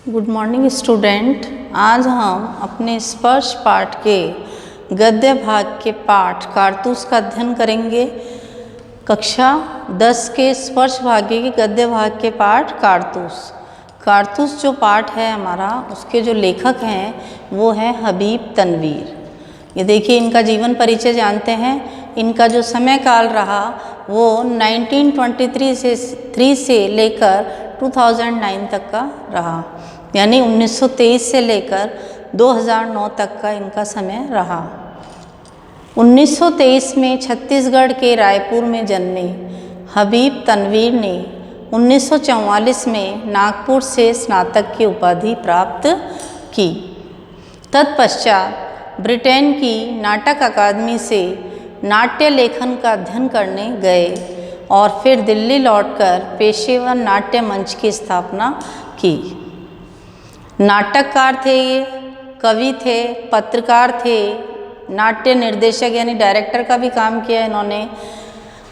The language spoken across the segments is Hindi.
Good morning student. आज हम अपने स्पर्श पाठ के गद्य भाग के पाठ कारतूस का अध्ययन करेंगे। कक्षा 10 के स्पर्श भाग्य के गद्य भाग के पाठ कारतूस जो पाठ है हमारा, उसके जो लेखक हैं वो हैं हबीब तनवीर। ये देखिए, इनका जीवन परिचय जानते हैं। इनका जो समय काल रहा वो 1923 से लेकर 2009 तक का रहा, यानी 1923 से लेकर 2009 तक का इनका समय रहा। 1923 में छत्तीसगढ़ के रायपुर में जन्मे हबीब तनवीर ने 1944 में नागपुर से स्नातक की उपाधि प्राप्त की। तत्पश्चात ब्रिटेन की नाटक अकादमी से नाट्य लेखन का अध्ययन करने गए और फिर दिल्ली लौटकर पेशेवर नाट्य मंच की स्थापना की। नाटककार थे, ये कवि थे, पत्रकार थे, नाट्य निर्देशक यानी डायरेक्टर का भी काम किया इन्होंने,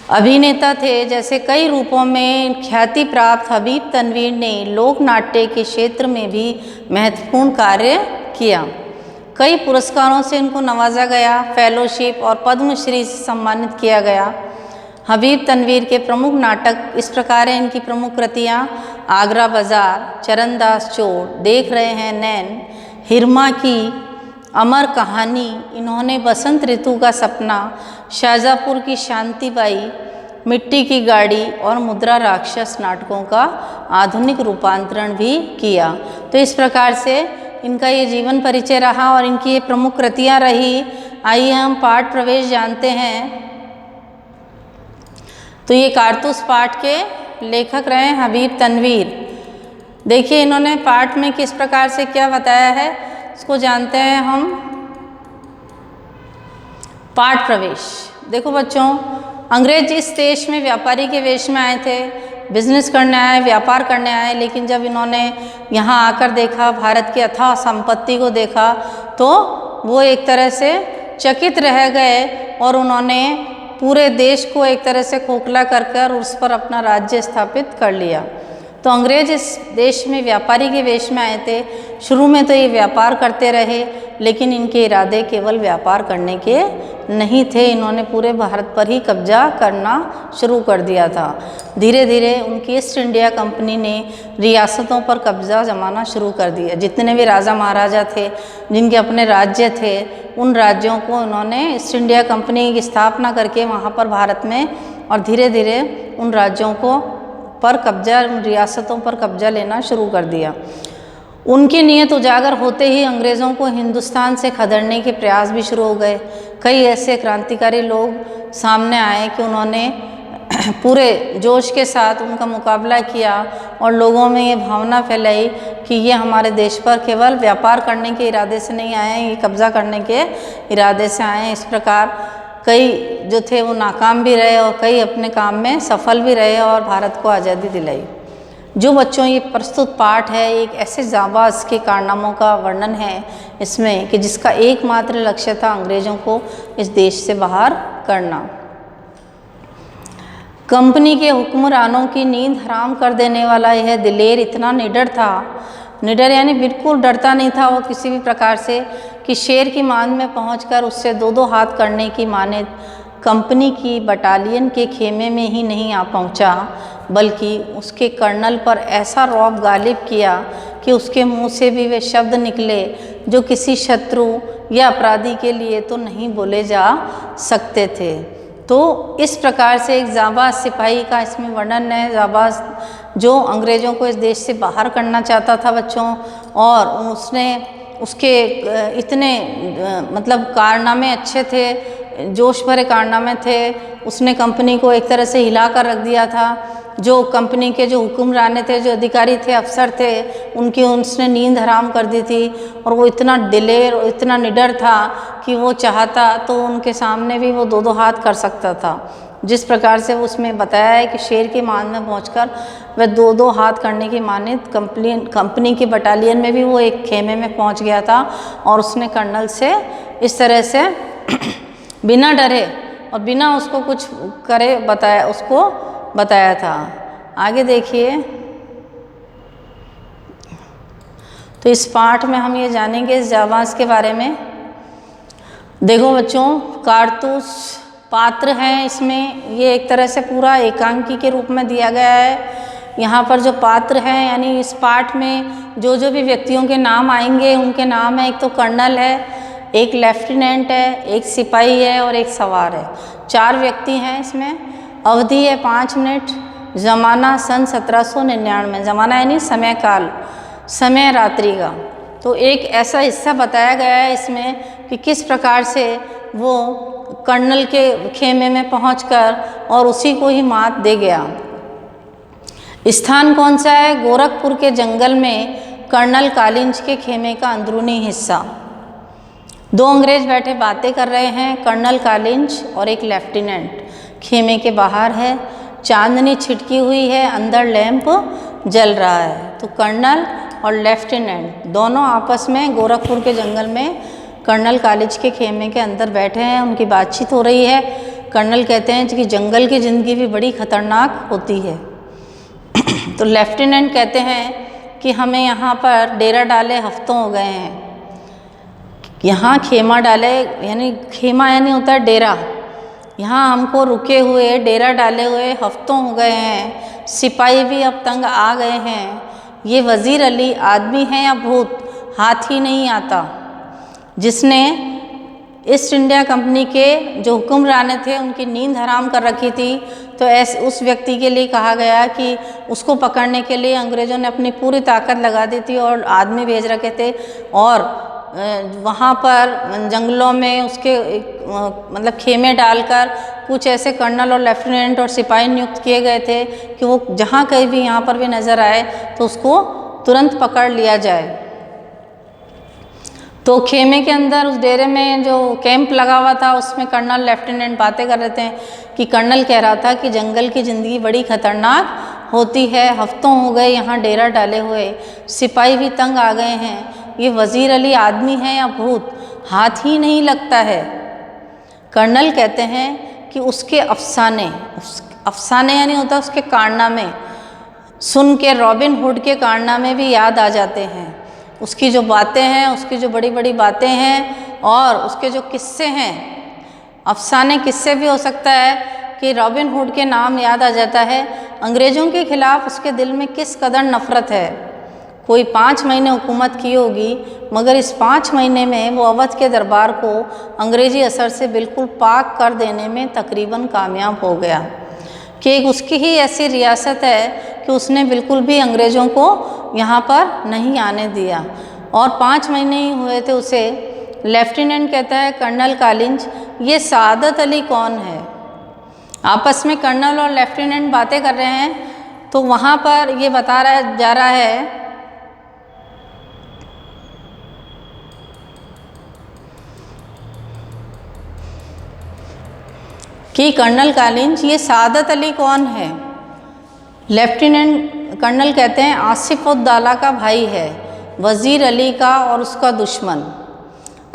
अभिनेता थे। जैसे कई रूपों में ख्याति प्राप्त हबीब तनवीर ने लोक नाट्य के क्षेत्र में भी महत्वपूर्ण कार्य किया। कई पुरस्कारों से इनको नवाजा गया, फेलोशिप और पद्मश्री से सम्मानित किया गया। हबीब तनवीर के प्रमुख नाटक इस प्रकार हैं। इनकी प्रमुख कृतियाँ आगरा बाजार, चरणदास चोर, देख रहे हैं नैन, हिरमा की अमर कहानी, इन्होंने बसंत ऋतु का सपना, शाहजहाँपुर की शांतिबाई, मिट्टी की गाड़ी और मुद्रा राक्षस नाटकों का आधुनिक रूपांतरण भी किया। तो इस प्रकार से इनका ये जीवन परिचय रहा और इनकी ये प्रमुख कृतियाँ रही। आइए हम पाठ प्रवेश जानते हैं। तो ये कारतूस पाठ के लेखक रहे हबीब तनवीर। देखिए, इन्होंने पाठ में किस प्रकार से क्या बताया है, इसको जानते हैं हम। पाठ प्रवेश। देखो बच्चों, अंग्रेज इस देश में व्यापारी के वेश में आए थे, बिजनेस करने आए, व्यापार करने आए। लेकिन जब इन्होंने यहाँ आकर देखा, भारत की अथाह संपत्ति को देखा, तो वो एक तरह से चकित रह गए और उन्होंने पूरे देश को एक तरह से खोखला कर उस पर अपना राज्य स्थापित कर लिया। तो अंग्रेज इस देश में व्यापारी के वेश में आए थे। शुरू में तो ये व्यापार करते रहे, लेकिन इनके इरादे केवल व्यापार करने के नहीं थे। इन्होंने पूरे भारत पर ही कब्जा करना शुरू कर दिया था। धीरे धीरे उनकी ईस्ट इंडिया कंपनी ने रियासतों पर कब्जा जमाना शुरू कर दिया। जितने भी राजा महाराजा थे, जिनके अपने राज्य थे, उन राज्यों को उन्होंने ईस्ट इंडिया कंपनी की स्थापना करके वहाँ पर भारत में, और धीरे धीरे उन राज्यों को पर कब्जा, रियासतों पर कब्जा लेना शुरू कर दिया। उनकी नीयत उजागर होते ही अंग्रेज़ों को हिंदुस्तान से खदेड़ने के प्रयास भी शुरू हो गए। कई ऐसे क्रांतिकारी लोग सामने आए कि उन्होंने पूरे जोश के साथ उनका मुकाबला किया और लोगों में ये भावना फैलाई कि ये हमारे देश पर केवल व्यापार करने के इरादे से नहीं आए, ये कब्जा करने के इरादे से आए। इस प्रकार कई जो थे वो नाकाम भी रहे और कई अपने काम में सफल भी रहे और भारत को आज़ादी दिलाई। जो बच्चों ये प्रस्तुत पाठ है, एक ऐसे जाबाज के कारनामों का वर्णन है इसमें कि जिसका एकमात्र लक्ष्य था अंग्रेज़ों को इस देश से बाहर करना। कंपनी के हुक्मरानों की नींद हराम कर देने वाला यह दिलेर इतना निडर था, निडर यानी बिल्कुल डरता नहीं था वो किसी भी प्रकार से, कि शेर की मान में पहुंचकर उससे दो दो हाथ करने की माने कंपनी की बटालियन के खेमे में ही नहीं आ पहुंचा, बल्कि उसके कर्नल पर ऐसा रौब गालिब किया कि उसके मुंह से भी वे शब्द निकले जो किसी शत्रु या अपराधी के लिए तो नहीं बोले जा सकते थे। तो इस प्रकार से एक जाबाज सिपाही का इसमें वर्णन है। जाबाज जो अंग्रेज़ों को इस देश से बाहर करना चाहता था बच्चों, और उसने उसके इतने मतलब कारनामे अच्छे थे, जोश भरे कारनामे थे। उसने कंपनी को एक तरह से हिला कर रख दिया था। जो कंपनी के जो हुक्मरान थे, जो अधिकारी थे, अफसर थे, उनकी उसने नींद हराम कर दी थी। और वो इतना दिलेर और इतना निडर था कि वो चाहता तो उनके सामने भी वो दो दो हाथ कर सकता था। जिस प्रकार से उसमें बताया है कि शेर की मान में पहुंचकर वह दो दो हाथ करने की मानित कंपनी की बटालियन में भी वो एक खेमे में पहुंच गया था। और उसने कर्नल से इस तरह से बिना डरे और बिना उसको कुछ करे बताया था। आगे देखिए, तो इस पाठ में हम ये जानेंगे इस जाबाज के बारे में। देखो बच्चों, कारतूस पात्र हैं इसमें, ये एक तरह से पूरा एकांकी के रूप में दिया गया है। यहाँ पर जो पात्र हैं यानी इस पाठ में जो जो भी व्यक्तियों के नाम आएंगे उनके नाम है, एक तो कर्नल है, एक लेफ्टिनेंट है, एक सिपाही है और एक सवार है। 4 व्यक्ति हैं इसमें। अवधि है 5 मिनट। ज़माना सन 1799। ज़माना यानी समय काल, समय रात्रि का। तो एक ऐसा हिस्सा बताया गया है इसमें कि किस प्रकार से वो कर्नल के खेमे में पहुंचकर और उसी को ही मात दे गया। स्थान कौन सा है? गोरखपुर के जंगल में कर्नल कालिंज के खेमे का अंदरूनी हिस्सा। 2 अंग्रेज बैठे बातें कर रहे हैं, कर्नल कालिंज और एक लेफ्टिनेंट। खेमे के बाहर है, चांदनी छिटकी हुई है, अंदर लैंप जल रहा है। तो कर्नल और लेफ्टिनेंट दोनों आपस में गोरखपुर के जंगल में कर्नल कालिंज के खेमे के अंदर बैठे हैं, उनकी बातचीत हो रही है। कर्नल कहते हैं कि जंगल की ज़िंदगी भी बड़ी खतरनाक होती है। तो लेफ्टिनेंट कहते हैं कि हमें यहाँ पर डेरा डाले हफ्तों हो गए हैं। यहाँ खेमा डाले यानी खेमा यानी होता है डेरा। यहाँ हमको रुके हुए डेरा डाले हुए हफ्तों हो गए हैं। सिपाही भी अब तंग आ गए हैं। ये वज़ीर अली आदमी है या भूत, हाथ ही नहीं आता। जिसने ईस्ट इंडिया कंपनी के जो हुक्मराने थे उनकी नींद हराम कर रखी थी। तो ऐसे उस व्यक्ति के लिए कहा गया कि उसको पकड़ने के लिए अंग्रेज़ों ने अपनी पूरी ताकत लगा दी थी और आदमी भेज रखे थे। और वहाँ पर जंगलों में उसके मतलब खेमे डालकर कुछ ऐसे कर्नल और लेफ्टिनेंट और सिपाही नियुक्त किए गए थे कि वो जहाँ कहीं भी यहाँ पर भी नज़र आए तो उसको तुरंत पकड़ लिया जाए। तो खेमे के अंदर उस डेरे में जो कैंप लगा हुआ था उसमें कर्नल लेफ्टिनेंट बातें कर रहे थे कि कर्नल कह रहा था कि जंगल की ज़िंदगी बड़ी खतरनाक होती है, हफ्तों हो गए यहाँ डेरा डाले हुए, सिपाही भी तंग आ गए हैं। ये वज़ीर अली आदमी है या भूत, हाथ ही नहीं लगता है। कर्नल कहते हैं कि उसके अफसाने यानी होता है उसके कारनामे सुन के रॉबिन हुड के कारनामे भी याद आ जाते हैं। उसकी जो बातें हैं, उसकी जो बड़ी बड़ी बातें हैं और उसके जो किस्से हैं, अफसाने किस्से भी हो सकता है कि रॉबिन हुड के नाम याद आ जाता है। अंग्रेज़ों के ख़िलाफ़ उसके दिल में किस कदर नफ़रत है। कोई 5 महीने हुकूमत की होगी मगर इस 5 महीने में वो अवध के दरबार को अंग्रेज़ी असर से बिल्कुल पाक कर देने में तकरीबन कामयाब हो गया कि उसकी ही ऐसी रियासत है कि उसने बिल्कुल भी अंग्रेज़ों को यहाँ पर नहीं आने दिया। और 5 महीने ही हुए थे उसे। लेफ्टिनेंट कहता है कर्नल कालिंज, ये सादत अली कौन है? आपस में कर्नल और लेफ्टिनेंट बातें कर रहे हैं। तो वहाँ पर ये बताया जा रहा है कि कर्नल कालिंज, ये सादत अली कौन है? लेफ्टिनेंट कर्नल कहते हैं आसिफ उद्दौला का भाई है, वज़ीर अली का और उसका दुश्मन।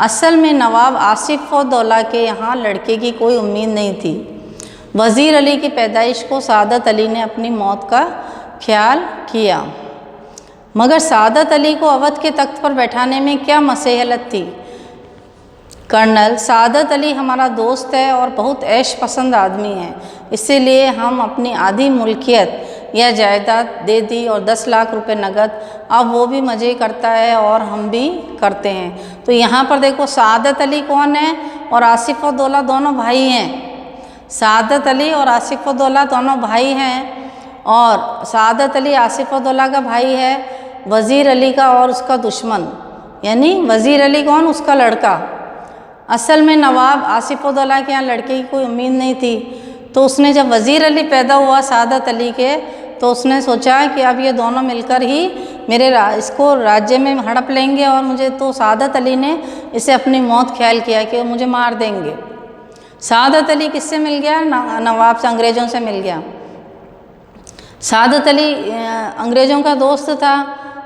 असल में नवाब आसिफ उद्दौला के यहाँ लड़के की कोई उम्मीद नहीं थी। वज़ीर अली की पैदाइश को सादत अली ने अपनी मौत का ख्याल किया, मगर सादत अली को अवध के तख्त पर बैठाने में क्या मसलहत थी? कर्नल, सादत अली हमारा दोस्त है और बहुत ऐश पसंद आदमी है, इसीलिए हम अपनी आधी मुल्कियत या जायदाद दे दी और 10 लाख रुपए नगद। अब वो भी मज़े करता है और हम भी करते हैं। तो यहाँ पर देखो सादत अली कौन है और आसिफ उद्दौला दोनों भाई हैं। सादत अली और आसिफ उद्दौला दोनों भाई हैं और सादत अली आसिफ उद्दौला का भाई है, वज़ीर अली का और उसका दुश्मन। यानी वज़ीर अली कौन? उसका लड़का। असल में नवाब आसिफ उद्दौला के यहाँ लड़के की कोई उम्मीद नहीं थी। तो उसने जब वज़ीर अली पैदा हुआ सादत अली के, तो उसने सोचा कि अब ये दोनों मिलकर ही मेरे इसको राज्य में हड़प लेंगे और मुझे, तो सादत अली ने इसे अपनी मौत ख्याल किया कि वो मुझे मार देंगे। सादत अली किससे मिल गया? नवाब से, अंग्रेज़ों से मिल गया। सादत अली अंग्रेज़ों का दोस्त था।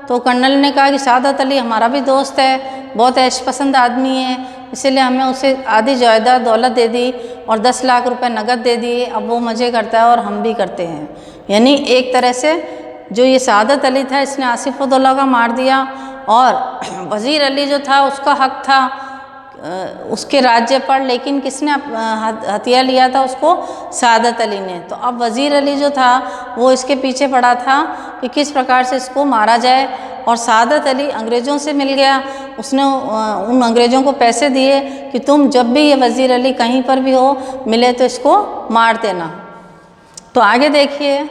तो कर्नल ने कहा कि सादत अली हमारा भी दोस्त है, बहुत ऐश पसंद आदमी है, इसीलिए हमें उसे आधी जायदाद दौलत दे दी और 10 लाख रुपए नगद दे दिए। अब वो मज़े करता है और हम भी करते हैं। यानी एक तरह से जो ये सादत अली था इसने आसिफ उद्दौला का मार दिया और वज़ीर अली जो था उसका हक था उसके राज्य पर, लेकिन किसने हथिया लिया था उसको? सादत अली ने। तो अब वज़ीर अली जो था वो इसके पीछे पड़ा था कि किस प्रकार से इसको मारा जाए, और सादत अली अंग्रेज़ों से मिल गया। उसने उन अंग्रेज़ों को पैसे दिए कि तुम जब भी ये वज़ीर अली कहीं पर भी हो मिले तो इसको मार देना। तो आगे देखिए,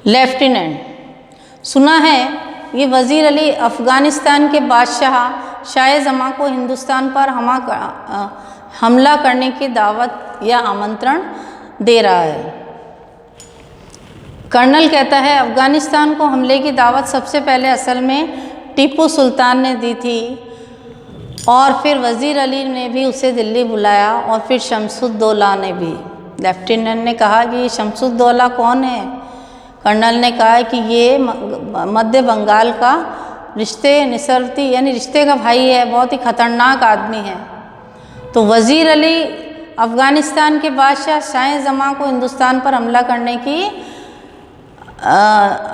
लेफ्टिनेंट। सुना है ये वज़ीर अली अफ़गानिस्तान के बादशाह शाह जमां को हिंदुस्तान पर हमला करने की दावत या आमंत्रण दे रहा है। कर्नल कहता है अफ़गानिस्तान को हमले की दावत सबसे पहले असल में टीपू सुल्तान ने दी थी, और फिर वज़ीर अली ने भी उसे दिल्ली बुलाया, और फिर शमसुद्दौला ने भी। लेफ्टिनेंट ने कहा कि ये शमसुद्दौला कौन है? कर्नल ने कहा कि ये मध्य बंगाल का रिश्ते निसरती यानी रिश्ते का भाई है, बहुत ही ख़तरनाक आदमी है। तो वज़ीर अली अफ़गानिस्तान के बादशाह शाह जमां को हिंदुस्तान पर हमला करने की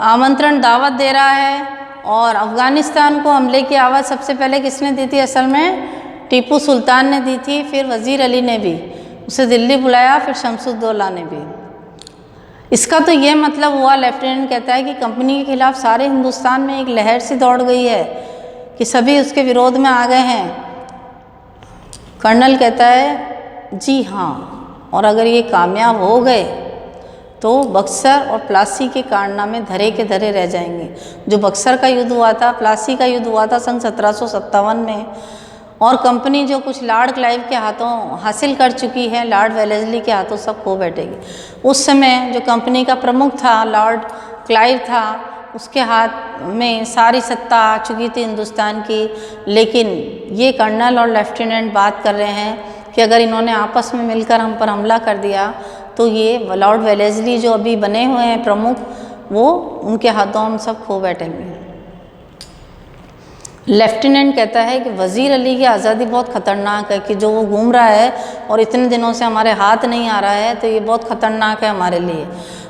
आमंत्रण दावत दे रहा है, और अफ़गानिस्तान को हमले की आवाज़ सबसे पहले किसने दी थी? असल में टीपू सुल्तान ने दी थी, फिर वज़ीर अली ने भी उसे दिल्ली बुलाया, फिर शमसुद्दौला ने भी। इसका तो ये मतलब हुआ, लेफ्टिनेंट कहता है, कि कंपनी के खिलाफ सारे हिंदुस्तान में एक लहर सी दौड़ गई है कि सभी उसके विरोध में आ गए हैं। कर्नल कहता है जी हाँ, और अगर ये कामयाब हो गए तो बक्सर और प्लासी के कारनामे धरे के धरे रह जाएंगे। जो बक्सर का युद्ध हुआ था, प्लासी का युद्ध हुआ था सन 1757 में, और कंपनी जो कुछ लॉर्ड क्लाइव के हाथों हासिल कर चुकी है, लॉर्ड वेलेस्ली के हाथों सब खो बैठेगी। उस समय जो कंपनी का प्रमुख था लॉर्ड क्लाइव था, उसके हाथ में सारी सत्ता आ चुकी थी हिंदुस्तान की। लेकिन ये कर्नल और लेफ्टिनेंट बात कर रहे हैं कि अगर इन्होंने आपस में मिलकर हम पर हमला कर दिया तो ये लॉर्ड वेलेस्ली जो अभी बने हुए हैं प्रमुख, वो उनके हाथों हम सब खो बैठेंगे। लेफ्टिनेंट कहता है कि वज़ीर अली की आज़ादी बहुत ख़तरनाक है, कि जो वो घूम रहा है और इतने दिनों से हमारे हाथ नहीं आ रहा है, तो ये बहुत ख़तरनाक है हमारे लिए।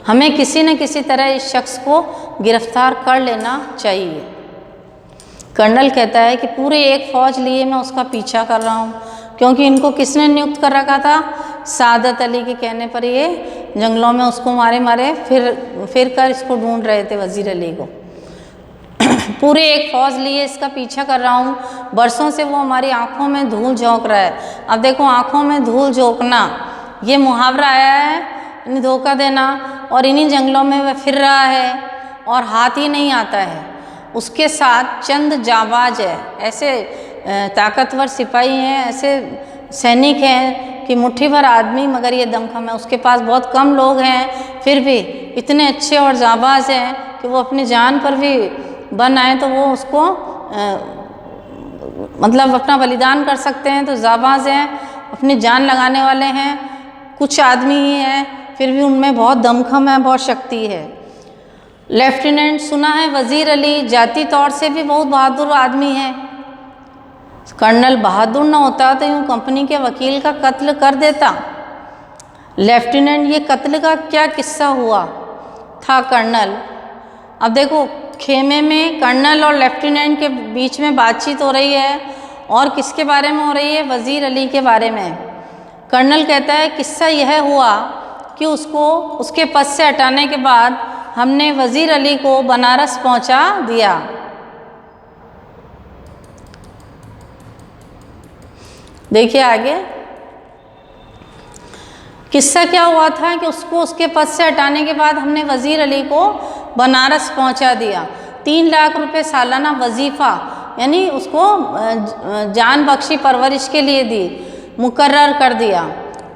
हमें किसी न किसी तरह इस शख्स को गिरफ्तार कर लेना चाहिए। कर्नल कहता है कि पूरे एक फ़ौज लिए मैं उसका पीछा कर रहा हूँ, क्योंकि इनको किसने नियुक्त कर रखा था? सादत अली के कहने पर ये जंगलों में उसको मारे मारे फिर कर इसको ढूंढ रहे थे वज़ीर अली को। पूरे एक फ़ौज लिए इसका पीछा कर रहा हूँ, बरसों से वो हमारी आँखों में धूल झोंक रहा है। अब देखो, आँखों में धूल झोंकना ये मुहावरा आया है, इन्हें धोखा देना, और इन्हीं जंगलों में वह फिर रहा है और हाथ ही नहीं आता है। उसके साथ चंद जाबाज है, ऐसे ताकतवर सिपाही हैं, ऐसे सैनिक हैं कि मुट्ठी भर आदमी मगर ये दमखम है। उसके पास बहुत कम लोग हैं, फिर भी इतने अच्छे और जाबाज हैं कि वो अपनी जान पर भी बन आए तो वो उसको मतलब अपना बलिदान कर सकते हैं। तो जाबाज हैं, अपनी जान लगाने वाले हैं, कुछ आदमी ही हैं, फिर भी उनमें बहुत दमखम है, बहुत शक्ति है। लेफ्टिनेंट सुना है वज़ीर अली जाती तौर से भी बहुत बहादुर आदमी है। कर्नल बहादुर न होता तो यूँ कंपनी के वकील का कत्ल कर देता। लेफ्टिनेंट ये कत्ल का क्या किस्सा हुआ था कर्नल? अब देखो, खेमे में कर्नल और लेफ्टिनेंट के बीच में बातचीत हो रही है, और किसके बारे में हो रही है? वज़ीर अली के बारे में। कर्नल कहता है किस्सा यह हुआ कि उसको उसके पद से हटाने के बाद हमने वज़ीर अली को बनारस पहुंचा दिया। देखिए आगे किस्सा क्या हुआ था कि उसको उसके पद से हटाने के बाद हमने वज़ीर अली को बनारस पहुंचा दिया। 3 लाख रुपए सालाना वजीफ़ा यानी उसको जान बख्शी परवरिश के लिए दी, मुकर्रर कर दिया।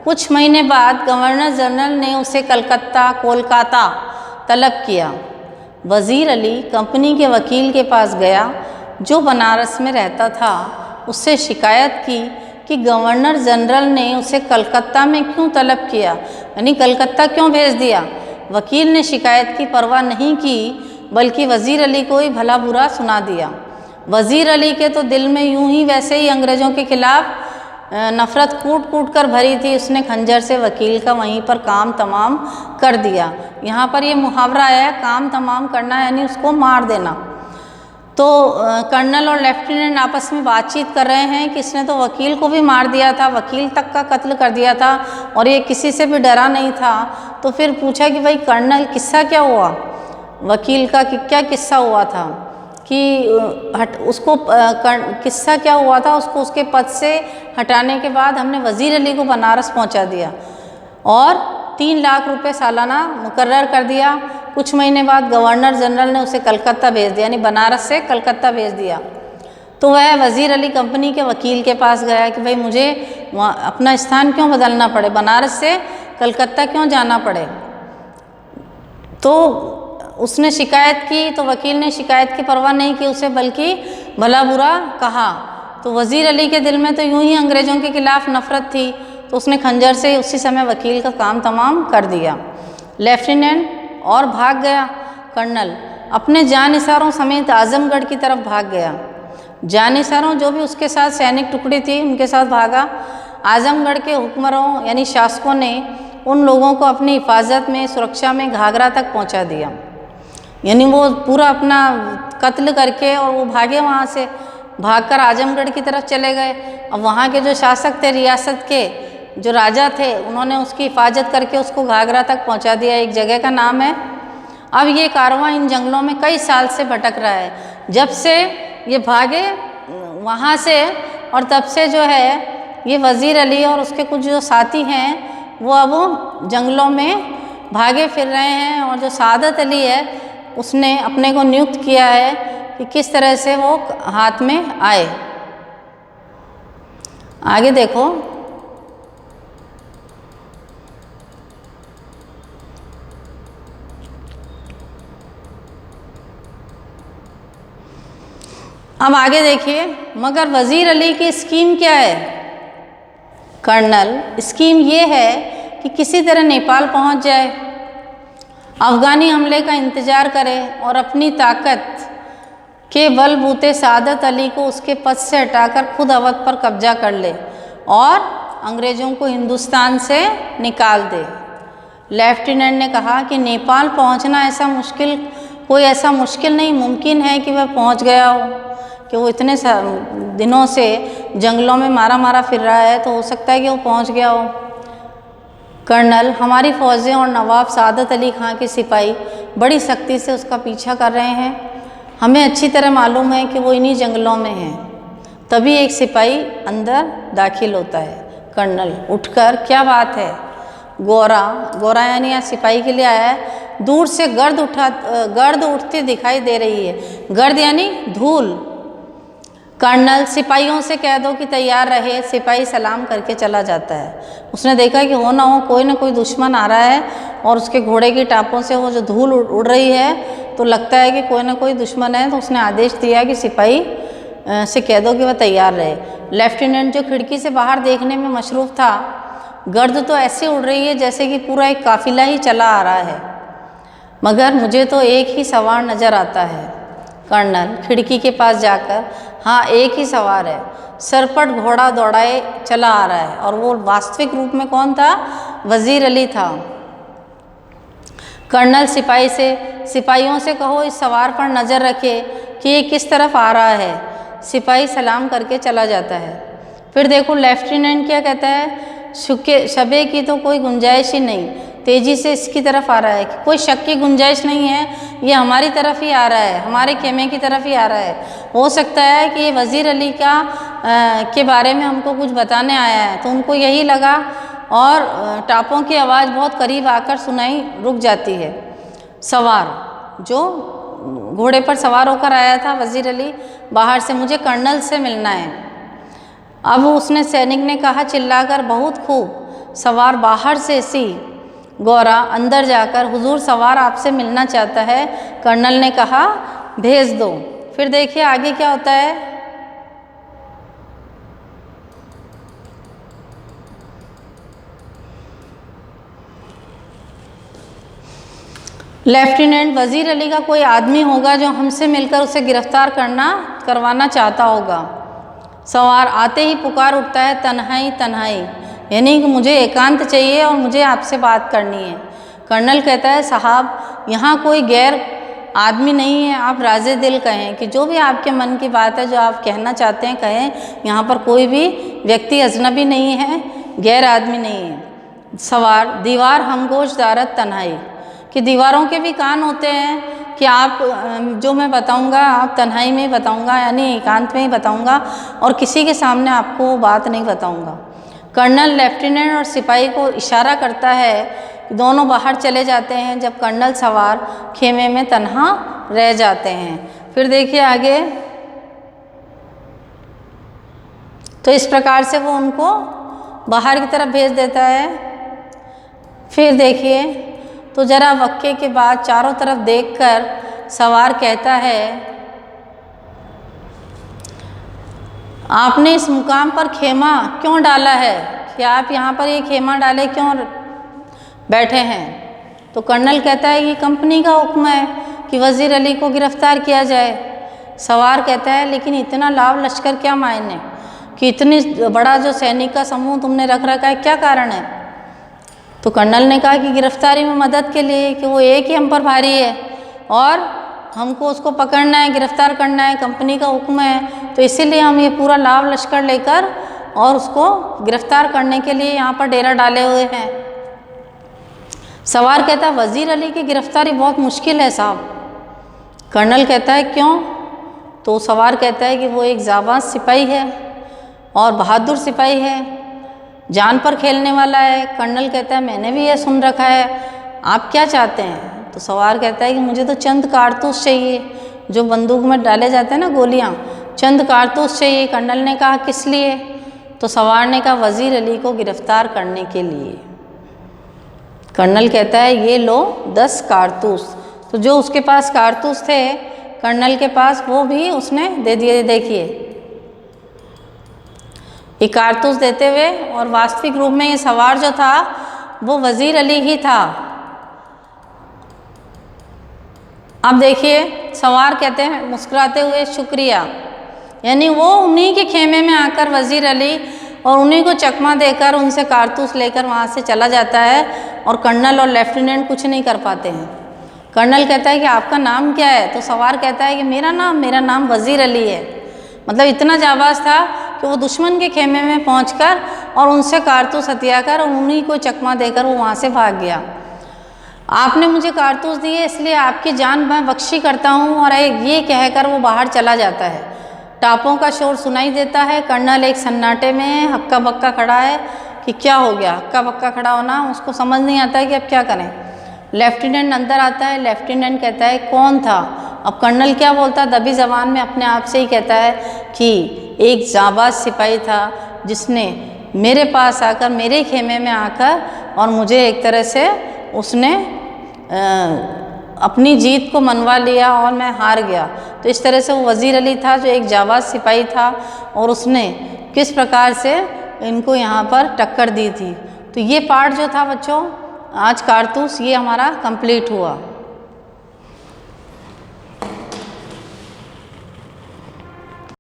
कुछ महीने बाद गवर्नर जनरल ने उसे कोलकाता तलब किया। वज़ीर अली कंपनी के वकील के पास गया जो बनारस में रहता था, उससे शिकायत की कि गवर्नर जनरल ने उसे कलकत्ता में क्यों तलब किया, यानी कलकत्ता क्यों भेज दिया। वकील ने शिकायत की परवाह नहीं की, बल्कि वज़ीर अली को ही भला बुरा सुना दिया। वज़ीर अली के तो दिल में यूं ही वैसे ही अंग्रेज़ों के खिलाफ नफ़रत कूट कूट कर भरी थी, उसने खंजर से वकील का वहीं पर काम तमाम कर दिया। यहाँ पर ये मुहावरा है, काम तमाम करना यानी उसको मार देना। तो कर्नल और लेफ्टिनेंट आपस में बातचीत कर रहे हैं कि इसने तो वकील को भी मार दिया था, वकील तक का कत्ल कर दिया था और ये किसी से भी डरा नहीं था। तो फिर पूछा कि भाई कर्नल किस्सा क्या हुआ, वकील का कि क्या किस्सा हुआ था कि उसको किस्सा क्या हुआ था, उसको उसके पद से हटाने के बाद हमने वज़ीर अली को बनारस पहुंचा दिया और 3 लाख रुपए सालाना मुकर्रर कर दिया। कुछ महीने बाद गवर्नर जनरल ने उसे कलकत्ता भेज दिया, यानी बनारस से कलकत्ता भेज दिया। तो वह वज़ीर अली कंपनी के वकील के पास गया कि भाई मुझे अपना स्थान क्यों बदलना पड़े, बनारस से कलकत्ता क्यों जाना पड़े। तो उसने शिकायत की, तो वकील ने शिकायत की परवाह नहीं की उसे, बल्कि भला बुरा कहा। तो वज़ीर अली के दिल में तो यूं ही अंग्रेज़ों के खिलाफ नफ़रत थी, तो उसने खंजर से उसी समय वकील का काम तमाम कर दिया। लेफ्टिनेंट और भाग गया। कर्नल अपने जानिसारों समेत आजमगढ़ की तरफ भाग गया। जानिसारों जो भी उसके साथ सैनिक टुकड़ी थी उनके साथ भागा। आजमगढ़ के हुक्मरानों यानी शासकों ने उन लोगों को अपनी हिफाजत में, सुरक्षा में घाघरा तक पहुंचा दिया, यानी वो पूरा अपना कत्ल करके और वो भागे, वहाँ से भागकर आजमगढ़ की तरफ चले गए। अब वहाँ के जो शासक थे, रियासत के जो राजा थे, उन्होंने उसकी हिफाजत करके उसको घाघरा तक पहुँचा दिया। एक जगह का नाम है। अब ये कारवां इन जंगलों में कई साल से भटक रहा है, जब से ये भागे वहाँ से, और तब से जो है ये वज़ीर अली और उसके कुछ जो साथी हैं वो अब जंगलों में भागे फिर रहे हैं। और जो सादत अली है उसने अपने को नियुक्त किया है कि किस तरह से वो हाथ में आए। आगे देखो, अब आगे देखिए, मगर वज़ीर अली की स्कीम क्या है। कर्नल स्कीम ये है कि किसी तरह नेपाल पहुंच जाए, अफ़गानी हमले का इंतज़ार करे और अपनी ताकत के बलबूते सादत अली को उसके पद से हटाकर खुद अवध पर कब्जा कर ले और अंग्रेज़ों को हिंदुस्तान से निकाल दे। लेफ्टिनेंट ने कहा कि नेपाल पहुंचना कोई ऐसा मुश्किल नहीं, मुमकिन है कि वह पहुंच गया हो, कि वो इतने दिनों से जंगलों में मारा फिर रहा है, तो हो सकता है कि वो पहुंच गया हो। कर्नल हमारी फ़ौजें और नवाब सादत अली खां के सिपाही बड़ी सख्ती से उसका पीछा कर रहे हैं। हमें अच्छी तरह मालूम है कि वो इन्हीं जंगलों में है। तभी एक सिपाही अंदर दाखिल होता है। कर्नल उठकर, क्या बात है? गोरा यानी यहाँ सिपाही के लिए आया है। दूर से गर्द उठती दिखाई दे रही है। गर्द यानी धूल। कर्नल सिपाहियों से कह दो कि तैयार रहे। सिपाही सलाम करके चला जाता है। उसने देखा कि हो ना हो कोई ना कोई दुश्मन आ रहा है और उसके घोड़े की टापों से वो जो धूल उड़ रही है, तो लगता है कि कोई ना कोई दुश्मन है। तो उसने आदेश दिया कि सिपाही से कह दो कि वह तैयार रहे। लेफ्टिनेंट जो खिड़की से बाहर देखने में मशरूफ़ था, गर्द तो ऐसे उड़ रही है जैसे कि पूरा एक काफिला ही चला आ रहा है, मगर मुझे तो एक ही सवार नज़र आता है। कर्नल खिड़की के पास जाकर, हाँ एक ही सवार है, सरपट घोड़ा दौड़ाए चला आ रहा है। और वो वास्तविक रूप में कौन था? वज़ीर अली था। कर्नल सिपाहियों से कहो इस सवार पर नज़र रखे कि ये किस तरफ आ रहा है। सिपाही सलाम करके चला जाता है। फिर देखो लेफ्टिनेंट क्या कहता है, शबे की तो कोई गुंजाइश ही नहीं, तेज़ी से इसकी तरफ आ रहा है, कोई शक की गुंजाइश नहीं है, ये हमारी तरफ ही आ रहा है, हमारे खेमे की तरफ ही आ रहा है। हो सकता है कि ये वज़ीर अली के बारे में हमको कुछ बताने आया है। तो उनको यही लगा और टापों की आवाज़ बहुत करीब आकर सुनाई रुक जाती है। सवार जो घोड़े पर सवार होकर आया था वज़ीर अली, बाहर से, मुझे कर्नल से मिलना है। अब उसने सैनिक ने कहा चिल्लाकर, बहुत खूब। सवार बाहर से सी। गौरा अंदर जाकर, हुजूर सवार आपसे मिलना चाहता है। कर्नल ने कहा भेज दो। फिर देखिए आगे क्या होता है। लेफ्टिनेंट, वज़ीर अली का कोई आदमी होगा जो हमसे मिलकर उसे गिरफ्तार करवाना चाहता होगा। सवार आते ही पुकार उठता है तन्हाई तन्हाई, यानी कि मुझे एकांत चाहिए और मुझे आपसे बात करनी है। कर्नल कहता है साहब यहाँ कोई गैर आदमी नहीं है, आप राज़े दिल कहें कि जो भी आपके मन की बात है, जो आप कहना चाहते हैं कहें। यहाँ पर कोई भी व्यक्ति अजनबी नहीं है, गैर आदमी नहीं है। सवार दीवार हमगोश दारत तन्हाई, कि दीवारों के भी कान होते हैं कि आप जो मैं बताऊंगा आप तन्हाई में ही बताऊंगा, यानी एकांत में ही बताऊंगा और किसी के सामने आपको बात नहीं बताऊंगा। कर्नल लेफ्टिनेंट और सिपाही को इशारा करता है, दोनों बाहर चले जाते हैं जब कर्नल सवार खेमे में तन्हा रह जाते हैं। फिर देखिए आगे, तो इस प्रकार से वो उनको बाहर की तरफ भेज देता है। फिर देखिए, तो जरा वक्के के बाद चारों तरफ देखकर सवार कहता है, आपने इस मुकाम पर खेमा क्यों डाला है, कि आप यहाँ पर ये खेमा डाले क्यों बैठे हैं। तो कर्नल कहता है कि कंपनी का हुक्म है कि वज़ीर अली को गिरफ्तार किया जाए। सवार कहता है लेकिन इतना लाभ लश्कर क्या मायने, कि इतनी बड़ा जो सैनिक का समूह तुमने रख रखा है, क्या कारण है। तो कर्नल ने कहा कि गिरफ्तारी में मदद के लिए, कि वो एक ही हम पर भारी है और हमको उसको पकड़ना है, गिरफ्तार करना है, कंपनी का हुक्म है, तो इसीलिए हम ये पूरा लाभ लश्कर लेकर और उसको गिरफ्तार करने के लिए यहाँ पर डेरा डाले हुए हैं। सवार कहता है वज़ीर अली की गिरफ्तारी बहुत मुश्किल है साहब। कर्नल कहता है क्यों। तो सवार कहता है कि वो एक जाबाज सिपाही है और बहादुर सिपाही है, जान पर खेलने वाला है। कर्नल कहता है मैंने भी यह सुन रखा है, आप क्या चाहते हैं। तो सवार कहता है कि मुझे तो चंद कारतूस चाहिए, जो बंदूक में डाले जाते हैं ना गोलियां, चंद कारतूस चाहिए। कर्नल ने कहा किस लिए। तो सवार ने कहा वज़ीर अली को गिरफ्तार करने के लिए। कर्नल कहता है ये लो 10 कारतूस। तो जो उसके पास कारतूस थे कर्नल के पास, वो भी उसने दे दिए। देखिए ये कारतूस देते हुए, और वास्तविक रूप में ये सवार जो था वो वज़ीर अली ही था। अब देखिए सवार कहते हैं मुस्कुराते हुए शुक्रिया, यानी वो उन्हीं के खेमे में आकर वज़ीर अली और उन्हीं को चकमा देकर उनसे कारतूस लेकर वहाँ से चला जाता है और कर्नल और लेफ्टिनेंट कुछ नहीं कर पाते हैं। कर्नल कहता है कि आपका नाम क्या है। तो सवार कहता है कि मेरा नाम वज़ीर अली है। मतलब इतना जाबाज था कि वो दुश्मन के खेमे में पहुंचकर और उनसे कारतूस हथिया कर और उन्हीं को चकमा देकर वो वहाँ से भाग गया। आपने मुझे कारतूस दिए इसलिए आपकी जान मैं बख्शी करता हूँ, और ये कहकर वो बाहर चला जाता है। टापों का शोर सुनाई देता है। कर्नल एक सन्नाटे में हक्का बक्का खड़ा है कि क्या हो गया। हक्का बक्का खड़ा होना, उसको समझ नहीं आता है कि अब क्या करें। लेफ्टिनेंट अंदर आता है। लेफ्टिनेंट कहता है कौन था। अब कर्नल क्या बोलता है, दबी ज़बान में अपने आप से ही कहता है कि एक जाबाज सिपाही था जिसने मेरे पास आकर, मेरे खेमे में आकर और मुझे एक तरह से उसने अपनी जीत को मनवा लिया और मैं हार गया। तो इस तरह से वो वज़ीर अली था जो एक जाबाज सिपाही था और उसने किस प्रकार से इनको यहाँ पर टक्कर दी थी। तो ये पार्ट जो था बच्चों आज कारतूस, ये हमारा कंप्लीट हुआ।